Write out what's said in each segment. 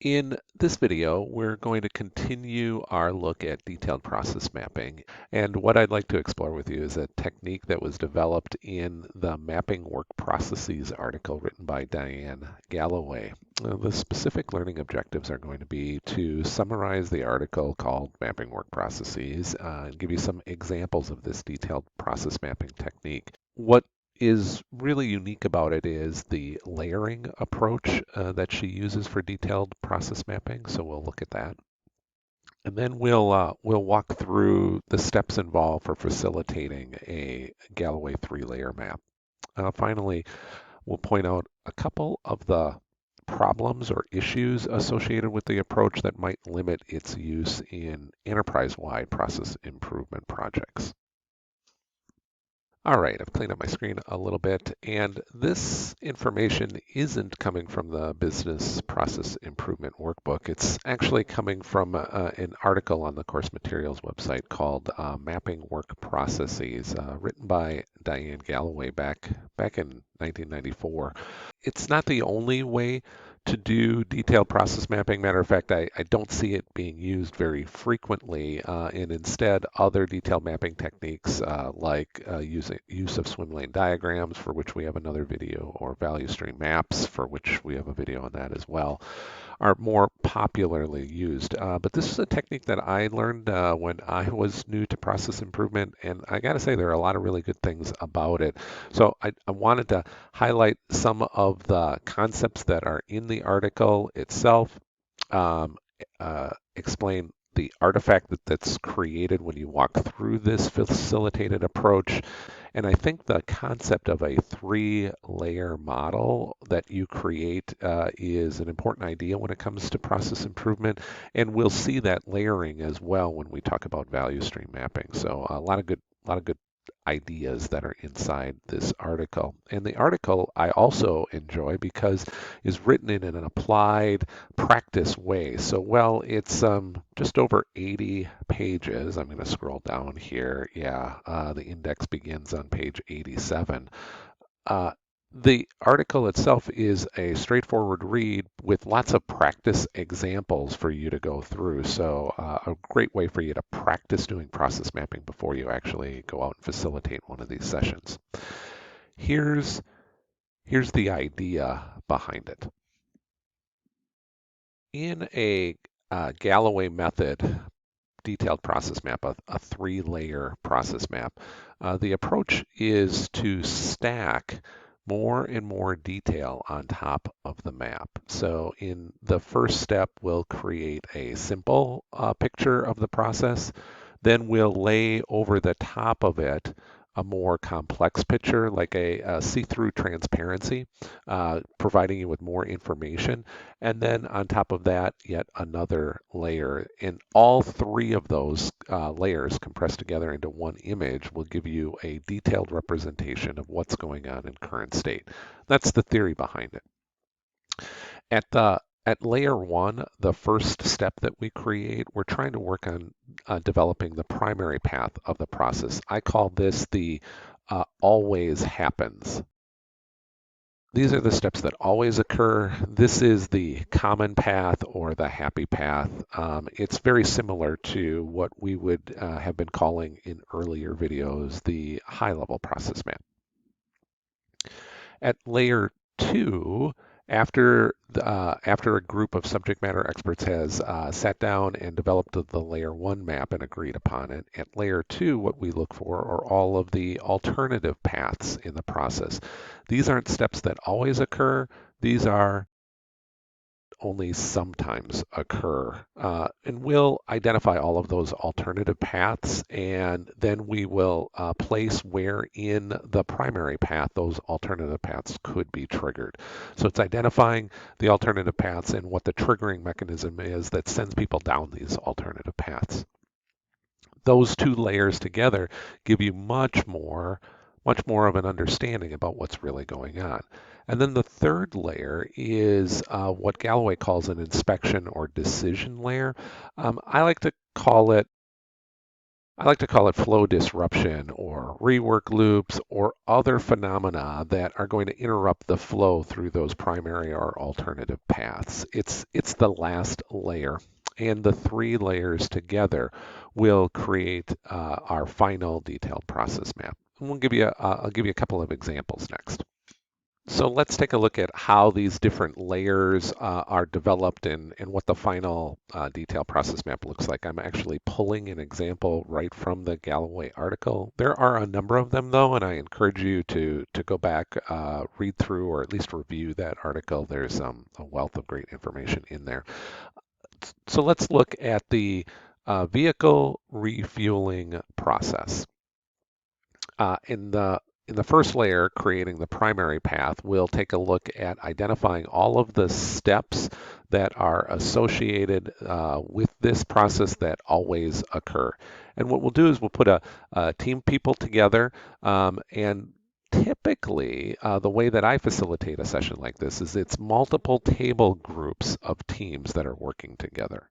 In this video, we're going to continue our look at detailed process mapping. And what I'd like to explore with you is a technique that was developed in the Mapping Work Processes article written by Diane Galloway. The specific learning objectives are going to be to summarize the article called Mapping Work Processes and give you some examples of this detailed process mapping technique. What is really unique about it is the layering approach that she uses for detailed process mapping. So we'll look at that. And then we'll walk through the steps involved for facilitating a Galloway three-layer map. Finally, we'll point out a couple of the problems or issues associated with the approach that might limit its use in enterprise-wide process improvement projects. All right, I've cleaned up my screen a little bit, and this information isn't coming from the Business Process Improvement Workbook. It's actually coming from an article on the course materials website called Mapping Work Processes, written by Diane Galloway back in 1994. It's not the only way to do detailed process mapping. Matter of fact, I don't see it being used very frequently, and instead other detailed mapping techniques like use of swim lane diagrams, for which we have another video, or value stream maps, for which we have a video on that as well, are more popularly used. But this is a technique that I learned when I was new to process improvement, and I got to say there are a lot of really good things about it. So I wanted to highlight some of the concepts that are in the article itself, um, explain the artifact that's created when you walk through this facilitated approach. And I think the concept of a three-layer model that you create is an important idea when it comes to process improvement. And we'll see that layering as well when we talk about value stream mapping. So a lot of good ideas that are inside this article. And the article I also enjoy because is written in an applied practice way. So, well, it's just over 80 pages. I'm going to scroll down here. Yeah, the index begins on page 87. Uh, the article itself is a straightforward read with lots of practice examples for you to go through. So a great way for you to practice doing process mapping before you actually go out and facilitate one of these sessions. Here's the idea behind it. In a Galloway method detailed process map, a three-layer process map, the approach is to stack more and more detail on top of the map. So in the first step, we'll create a simple picture of the process. Then we'll lay over the top of it a more complex picture, like a see-through transparency, providing you with more information. And then on top of that, yet another layer. And all three of those layers compressed together into one image will give you a detailed representation of what's going on in current state. That's the theory behind it. At layer one, the first step that we create, we're trying to work on developing the primary path of the process. I call this the always happens. These are the steps that always occur. This is the common path or the happy path. It's very similar to what we would have been calling in earlier videos the high-level process map. At layer two, after a group of subject matter experts has sat down and developed the layer one map and agreed upon it, at layer two, what we look for are all of the alternative paths in the process. These aren't steps that always occur. These are only sometimes occur. And we'll identify all of those alternative paths, and then we will place where in the primary path those alternative paths could be triggered. So it's identifying the alternative paths and what the triggering mechanism is that sends people down these alternative paths. Those two layers together give you much more of an understanding about what's really going on. And then the third layer is what Galloway calls an inspection or decision layer. I like to call it I like to call it flow disruption or rework loops or other phenomena that are going to interrupt the flow through those primary or alternative paths. It's the last layer, and the three layers together will create our final detailed process map. And I'll give you a couple of examples next. So let's take a look at how these different layers are developed and what the final detail process map looks like. I'm actually pulling an example right from the Galloway article. There are a number of them though, and I encourage you to go back, read through, or at least review that article. There's a wealth of great information in there. So let's look at the vehicle refueling process. In the first layer, creating the primary path, we'll take a look at identifying all of the steps that are associated with this process that always occur. And what we'll do is we'll put a team of people together, and typically the way that I facilitate a session like this is it's multiple table groups of teams that are working together.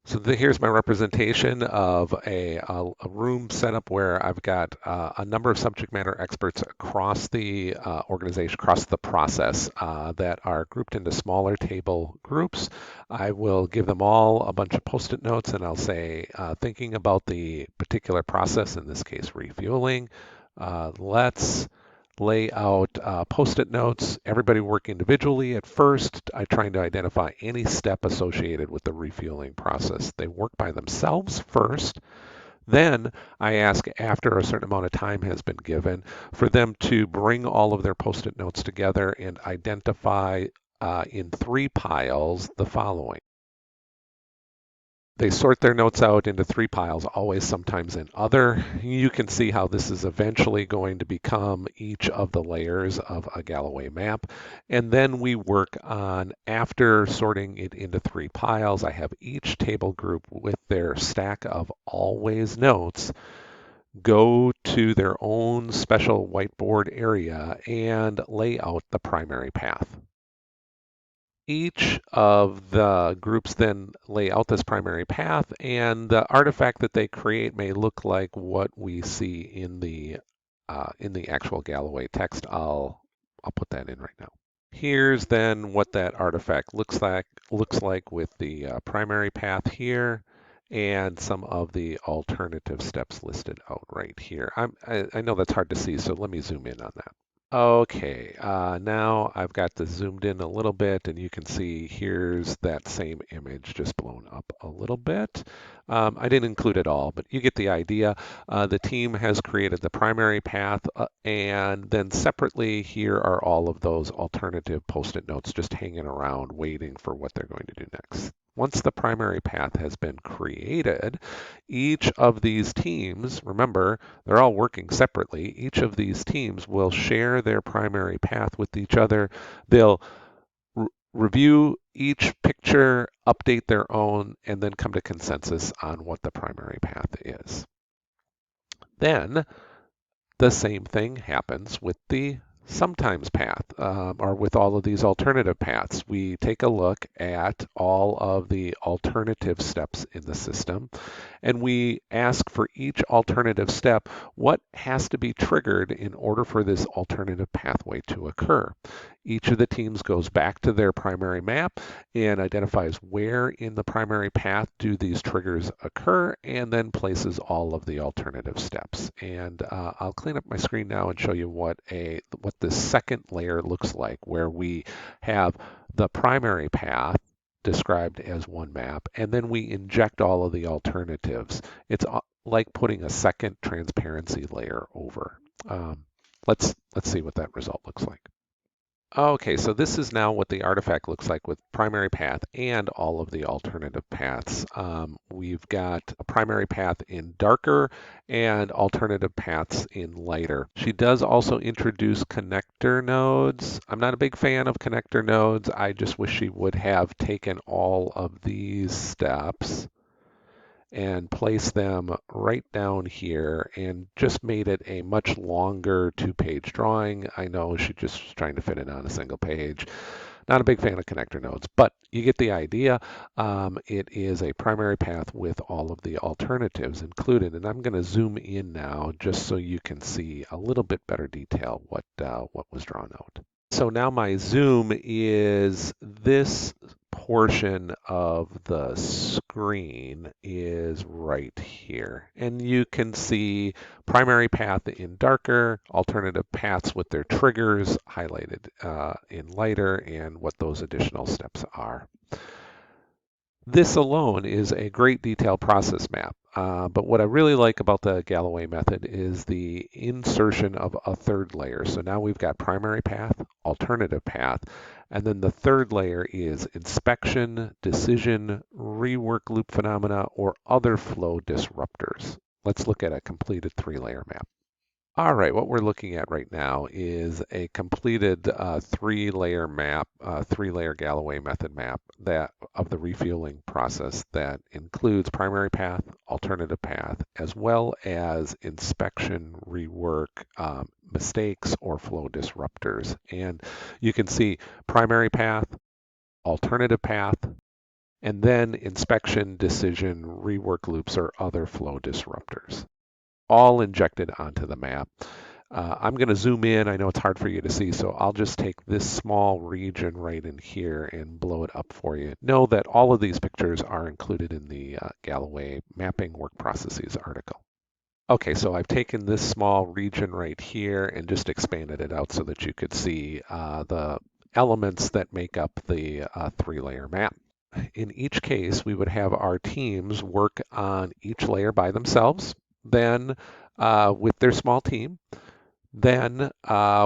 So here's my representation of a room setup where I've got a number of subject matter experts across the organization, across the process that are grouped into smaller table groups. I will give them all a bunch of Post-it notes and I'll say, thinking about the particular process, in this case refueling, let's lay out Post-it notes. Everybody work individually at first. I trying to identify any step associated with the refueling process. They work by themselves first. Then I ask, after a certain amount of time has been given, for them to bring all of their Post-it notes together and identify in three piles the following. They sort their notes out into three piles, always, sometimes, and other. You can see how this is eventually going to become each of the layers of a Galloway map. And then we work on, after sorting it into three piles, I have each table group with their stack of always notes go to their own special whiteboard area and lay out the primary path. Each of the groups then lay out this primary path, and the artifact that they create may look like what we see in the actual Galloway text. I'll put that in right now. Here's then what that artifact looks like with the primary path here, and some of the alternative steps listed out right here. I know that's hard to see, so let me zoom in on that. Okay, now I've got this zoomed in a little bit, and you can see here's that same image just blown up a little bit. I didn't include it all, but you get the idea. The team has created the primary path, and then separately here are all of those alternative Post-it notes just hanging around waiting for what they're going to do next. Once the primary path has been created, each of these teams, remember, they're all working separately. Each of these teams will share their primary path with each other. They'll review each picture, update their own, and then come to consensus on what the primary path is. Then the same thing happens with the sometimes path, or with all of these alternative paths. We take a look at all of the alternative steps in the system, and we ask for each alternative step what has to be triggered in order for this alternative pathway to occur. Each of the teams goes back to their primary map and identifies where in the primary path do these triggers occur, and then places all of the alternative steps. And I'll clean up my screen now and show you what this second layer looks like, where we have the primary path described as one map, and then we inject all of the alternatives. It's like putting a second transparency layer over. Let's see what that result looks like. Okay, so this is now what the artifact looks like with primary path and all of the alternative paths. We've got a primary path in darker and alternative paths in lighter. She does also introduce connector nodes. I'm not a big fan of connector nodes. I just wish she would have taken all of these steps and place them right down here and just made it a much longer two-page drawing. I know she just was trying to fit it on a single page. Not a big fan of connector nodes, but you get the idea. It is a primary path with all of the alternatives included. And I'm going to zoom in now just so you can see a little bit better detail what was drawn out. So now my zoom is this portion of the screen is right here. And you can see primary path in darker, alternative paths with their triggers highlighted in lighter, and what those additional steps are. This alone is a great detailed process map, but what I really like about the Galloway method is the insertion of a third layer. So now we've got primary path, alternative path, and then the third layer is inspection, decision, rework loop phenomena, or other flow disruptors. Let's look at a completed three-layer map. All right, what we're looking at right now is a completed three-layer map, three-layer Galloway method map that of the refueling process that includes primary path, alternative path, as well as inspection, rework, mistakes, or flow disruptors. And you can see primary path, alternative path, and then inspection, decision, rework loops, or other flow disruptors, all injected onto the map. I'm going to zoom in. I know it's hard for you to see, so I'll just take this small region right in here and blow it up for you. Know that all of these pictures are included in the Galloway Mapping Work Processes article. Okay, so I've taken this small region right here and just expanded it out so that you could see the elements that make up the three-layer map. In each case, we would have our teams work on each layer by themselves, then with their small team, then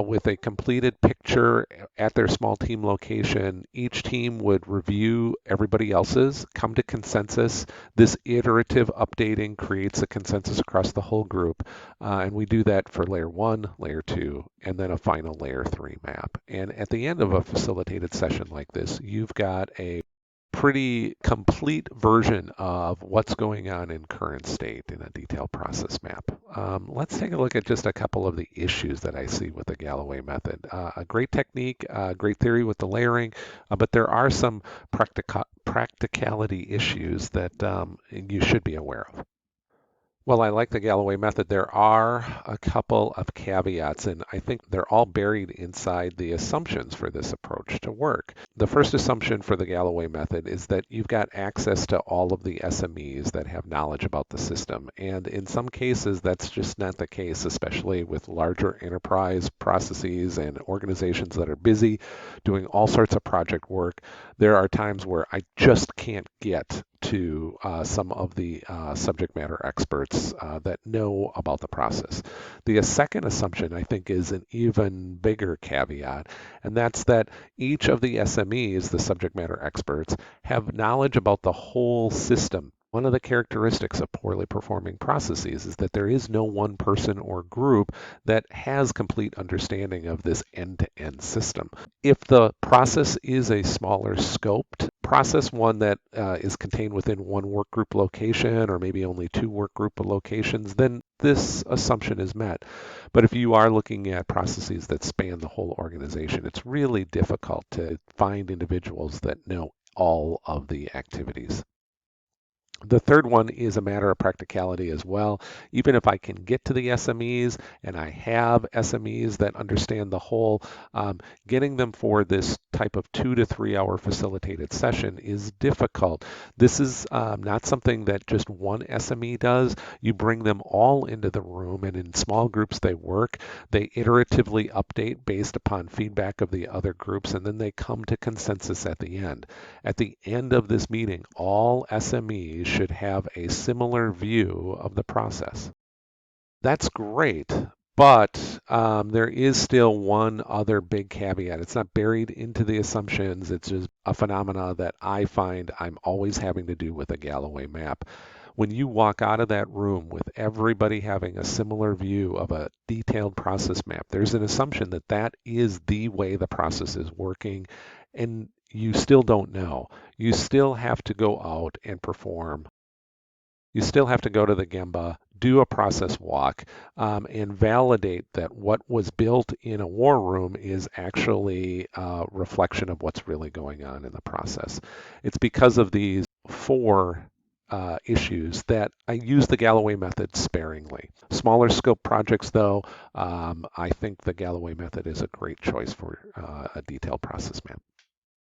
with a completed picture at their small team location, each team would review everybody else's, come to consensus. This iterative updating creates a consensus across the whole group. And we do that for layer 1, layer 2, and then a final layer 3 map. And at the end of a facilitated session like this, you've got a pretty complete version of what's going on in current state in a detailed process map. Let's take a look at just a couple of the issues that I see with the Galloway method. A great technique, great theory with the layering, but there are some practicality issues that you should be aware of. Well, I like the Galloway method. There are a couple of caveats, and I think they're all buried inside the assumptions for this approach to work. The first assumption for the Galloway method is that you've got access to all of the SMEs that have knowledge about the system. And in some cases, that's just not the case, especially with larger enterprise processes and organizations that are busy doing all sorts of project work. There are times where I just can't get to some of the subject matter experts that know about the process. The second assumption, I think, is an even bigger caveat, and that's that each of the SMEs, the subject matter experts, have knowledge about the whole system. One of the characteristics of poorly performing processes is that there is no one person or group that has complete understanding of this end-to-end system. If the process is a smaller scoped process, one that is contained within one workgroup location or maybe only two workgroup locations, then this assumption is met. But if you are looking at processes that span the whole organization, it's really difficult to find individuals that know all of the activities. The third one is a matter of practicality as well. Even if I can get to the SMEs and I have SMEs that understand the whole, getting them for this type of 2 to 3 hour facilitated session is difficult. This is not something that just one SME does. You bring them all into the room, and in small groups they work. They iteratively update based upon feedback of the other groups, and then they come to consensus at the end. At the end of this meeting, all SMEs should have a similar view of the process. That's great, but there is still one other big caveat. It's not buried into the assumptions. It's just a phenomena that I find I'm always having to do with a Galloway map. When you walk out of that room with everybody having a similar view of a detailed process map, there's an assumption that that is the way the process is working, and you still don't know. You still have to go out and perform You still have to go to the Gemba, do a process walk, and validate that what was built in a war room is actually a reflection of what's really going on in the process. It's because of these four issues that I use the Galloway method sparingly. Smaller scope projects, though, I think the Galloway method is a great choice for a detailed process map.